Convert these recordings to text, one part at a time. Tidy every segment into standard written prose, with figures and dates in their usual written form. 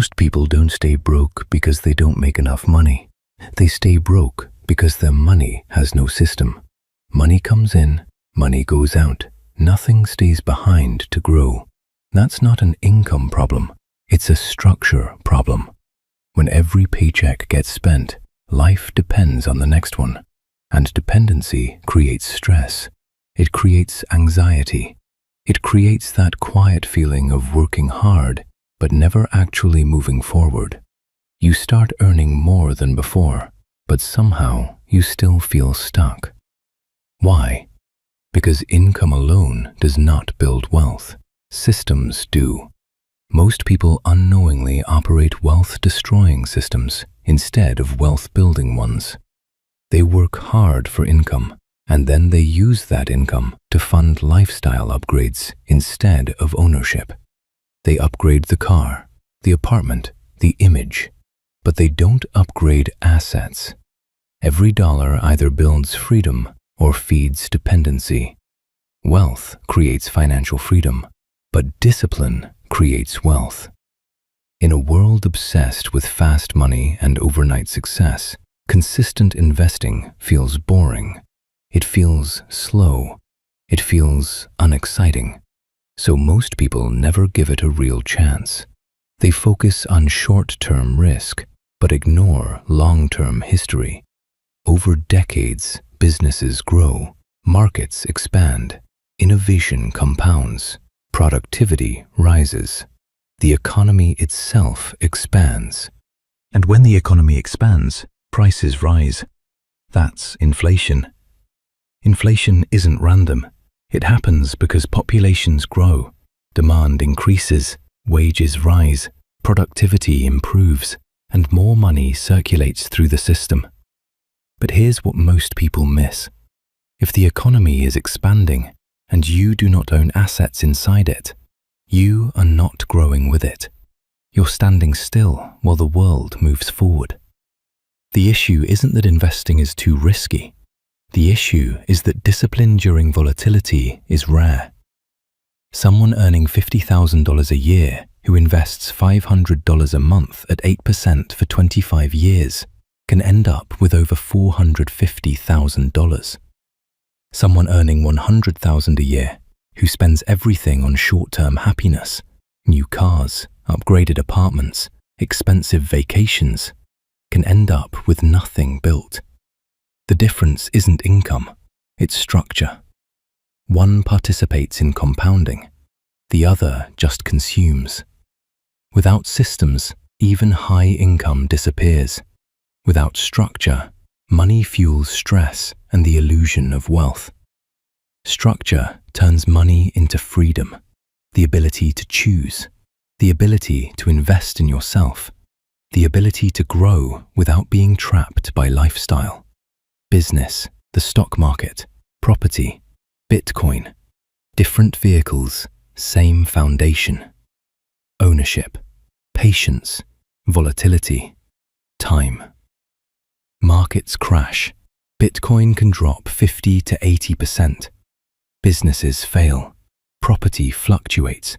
Most people don't stay broke because they don't make enough money. They stay broke because their money has no system. Money comes in, money goes out. Nothing stays behind to grow. That's not an income problem. It's a structure problem. When every paycheck gets spent, life depends on the next one. And dependency creates stress. It creates anxiety. It creates that quiet feeling of working hard, but never actually moving forward. You start earning more than before, but somehow you still feel stuck. Why? Because income alone does not build wealth. Systems do. Most people unknowingly operate wealth-destroying systems instead of wealth-building ones. They work hard for income, and then they use that income to fund lifestyle upgrades instead of ownership. They upgrade the car, the apartment, the image, but they don't upgrade assets. Every dollar either builds freedom or feeds dependency. Wealth creates financial freedom, but discipline creates wealth. In a world obsessed with fast money and overnight success, consistent investing feels boring. It feels slow. It feels unexciting. So most people never give it a real chance. They focus on short-term risk, but ignore long-term history. Over decades, businesses grow, markets expand, innovation compounds, productivity rises. The economy itself expands. And when the economy expands, prices rise. That's inflation. Inflation isn't random. It happens because populations grow, demand increases, wages rise, productivity improves, and more money circulates through the system. But here's what most people miss. If the economy is expanding and you do not own assets inside it, you are not growing with it. You're standing still while the world moves forward. The issue isn't that investing is too risky. The issue is that discipline during volatility is rare. Someone earning $50,000 a year who invests $500 a month at 8% for 25 years can end up with over $450,000. Someone earning $100,000 a year who spends everything on short-term happiness, new cars, upgraded apartments, expensive vacations, can end up with nothing built. The difference isn't income, it's structure. One participates in compounding, the other just consumes. Without systems, even high income disappears. Without structure, money fuels stress and the illusion of wealth. Structure turns money into freedom, the ability to choose, the ability to invest in yourself, the ability to grow without being trapped by lifestyle. Business, the stock market, property, Bitcoin, different vehicles, same foundation. Ownership, patience, volatility, time. Markets crash. Bitcoin can drop 50 to 80%. Businesses fail. Property fluctuates.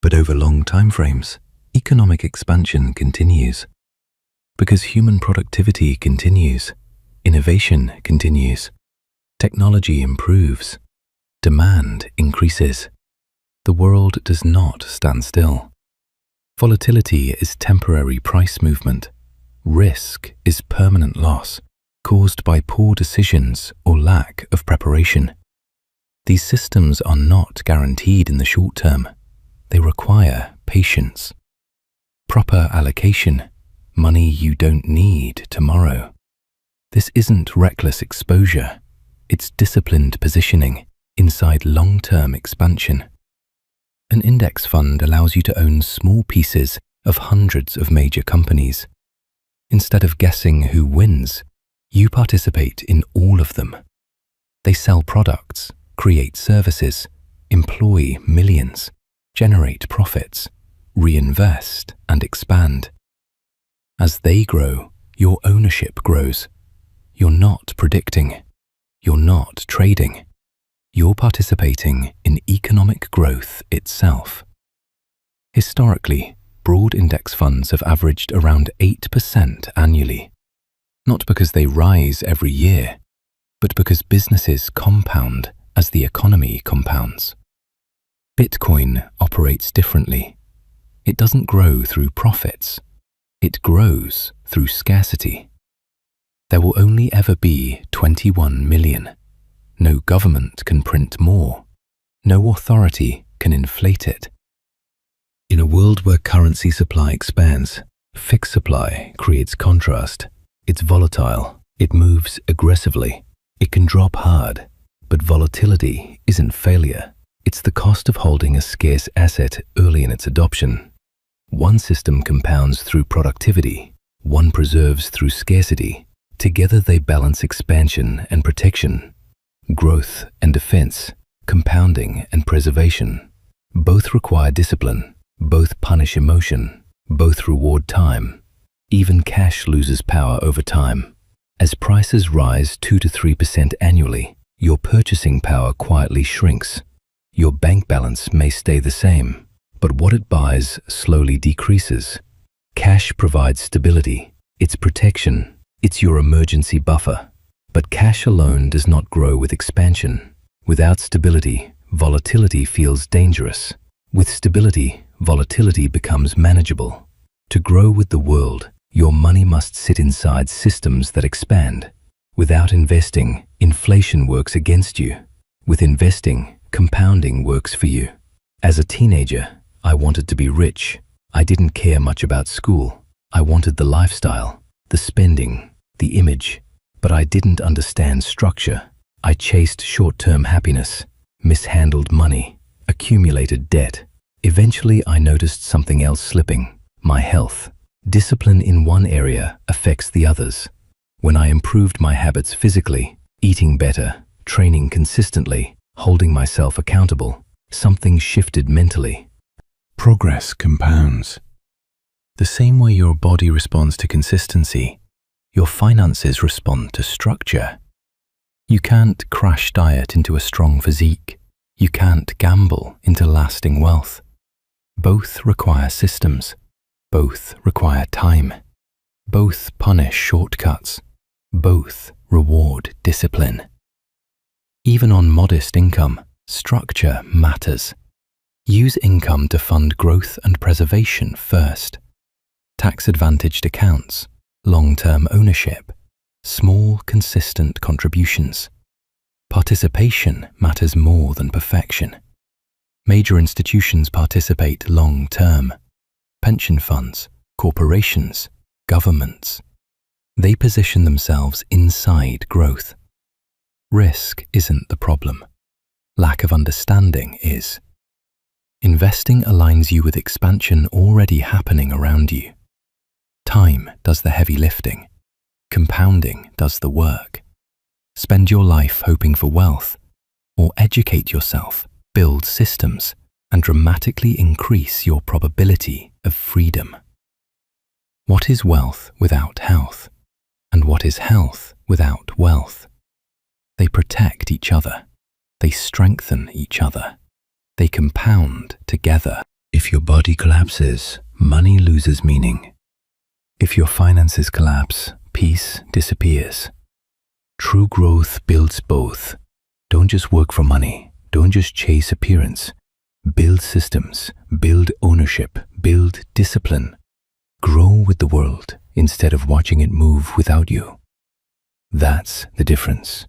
But over long time frames, economic expansion continues. Because human productivity continues, innovation continues, technology improves, demand increases. The world does not stand still. Volatility is temporary price movement. Risk is permanent loss caused by poor decisions or lack of preparation. These systems are not guaranteed in the short term. They require patience. Proper allocation, money you don't need tomorrow. This isn't reckless exposure. It's disciplined positioning inside long-term expansion. An index fund allows you to own small pieces of hundreds of major companies. Instead of guessing who wins, you participate in all of them. They sell products, create services, employ millions, generate profits, reinvest and expand. As they grow, your ownership grows. You're not predicting. You're not trading. You're participating in economic growth itself. Historically, broad index funds have averaged around 8% annually. Not because they rise every year, but because businesses compound as the economy compounds. Bitcoin operates differently. It doesn't grow through profits. It grows through scarcity. There will only ever be 21 million. No government can print more. No authority can inflate it. In a world where currency supply expands, fixed supply creates contrast. It's volatile. It moves aggressively. It can drop hard. But volatility isn't failure. It's the cost of holding a scarce asset early in its adoption. One system compounds through productivity. One preserves through scarcity. Together they balance expansion and protection, growth and defense, compounding and preservation. Both require discipline. Both punish emotion. Both reward time. Even cash loses power over time. As prices rise 2 to 3% annually, your purchasing power quietly shrinks. Your bank balance may stay the same, but what it buys slowly decreases. Cash provides stability. It's protection. It's your emergency buffer. But cash alone does not grow with expansion. Without stability, volatility feels dangerous. With stability, volatility becomes manageable. To grow with the world, your money must sit inside systems that expand. Without investing, inflation works against you. With investing, compounding works for you. As a teenager, I wanted to be rich. I didn't care much about school. I wanted the lifestyle, the spending, the image, but I didn't understand structure. I chased short-term happiness, mishandled money, accumulated debt. Eventually, I noticed something else slipping: my health. Discipline in one area affects the others. When I improved my habits physically, eating better, training consistently, holding myself accountable, something shifted mentally. Progress compounds. The same way your body responds to consistency, your finances respond to structure. You can't crash diet into a strong physique. You can't gamble into lasting wealth. Both require systems. Both require time. Both punish shortcuts. Both reward discipline. Even on modest income, structure matters. Use income to fund growth and preservation first. Tax-advantaged accounts, long-term ownership, small, consistent contributions. Participation matters more than perfection. Major institutions participate long-term. Pension funds, corporations, governments. They position themselves inside growth. Risk isn't the problem. Lack of understanding is. Investing aligns you with expansion already happening around you. Time does the heavy lifting. Compounding does the work. Spend your life hoping for wealth, or educate yourself, build systems, and dramatically increase your probability of freedom. What is wealth without health? And what is health without wealth? They protect each other. They strengthen each other. They compound together. If your body collapses, money loses meaning. If your finances collapse, peace disappears. True growth builds both. Don't just work for money. Don't just chase appearance. Build systems, build ownership, build discipline. Grow with the world instead of watching it move without you. That's the difference.